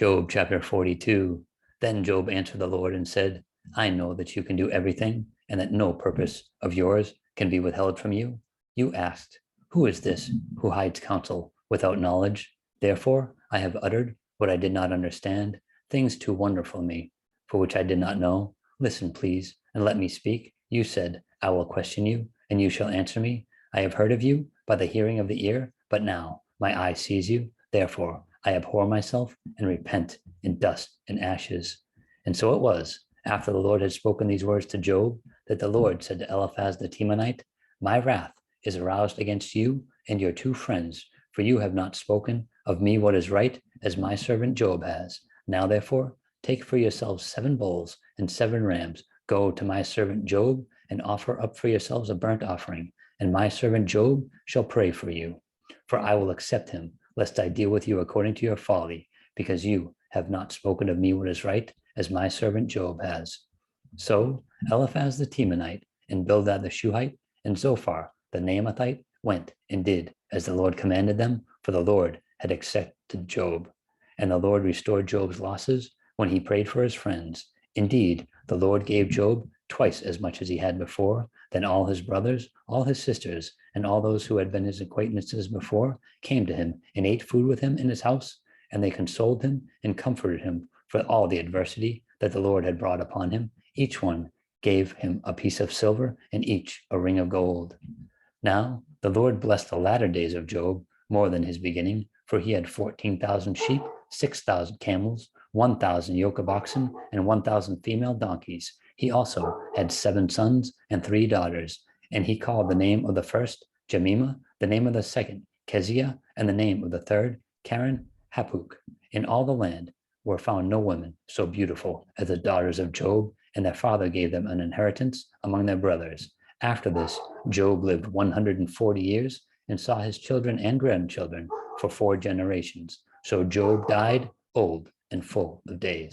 Job chapter 42. Then Job answered the Lord and said, I know that you can do everything and that no purpose of yours can be withheld from you. You asked, who is this who hides counsel without knowledge? Therefore, I have uttered what I did not understand, things too wonderful for me, for which I did not know. Listen, please, and let me speak. You said, I will question you, and you shall answer me. I have heard of you by the hearing of the ear, but now my eye sees you. Therefore, I abhor myself and repent in dust and ashes. And so it was, after the Lord had spoken these words to Job, that the Lord said to Eliphaz the Temanite, my wrath is aroused against you and your two friends, for you have not spoken of me what is right, as my servant Job has. Now, therefore, take for yourselves 7 bulls and 7 rams. Go to my servant Job and offer up for yourselves a burnt offering, and my servant Job shall pray for you. For I will accept him, lest I deal with you according to your folly, because you have not spoken of me what is right, as my servant Job has. So Eliphaz the Temanite, and Bildad the Shuhite, and Zophar the Naamathite went and did as the Lord commanded them, for the Lord had accepted Job. And the Lord restored Job's losses when he prayed for his friends. Indeed, the Lord gave Job twice as much as he had before. Then all his brothers, all his sisters, and all those who had been his acquaintances before came to him and ate food with him in his house, and they consoled him and comforted him for all the adversity that the Lord had brought upon him. Each one gave him a piece of silver and each a ring of gold. Now the Lord blessed the latter days of Job more than his beginning, for he had 14,000 sheep, 6,000 camels, 1,000 yoke of oxen, and 1,000 female donkeys. He also had 7 sons and 3 daughters, and he called the name of the first Jemima, the name of the second Keziah, and the name of the third Karen Hapuk. In all the land were found no women so beautiful as the daughters of Job, and their father gave them an inheritance among their brothers. After this, Job lived 140 years and saw his children and grandchildren for 4 generations. So Job died old and full of days.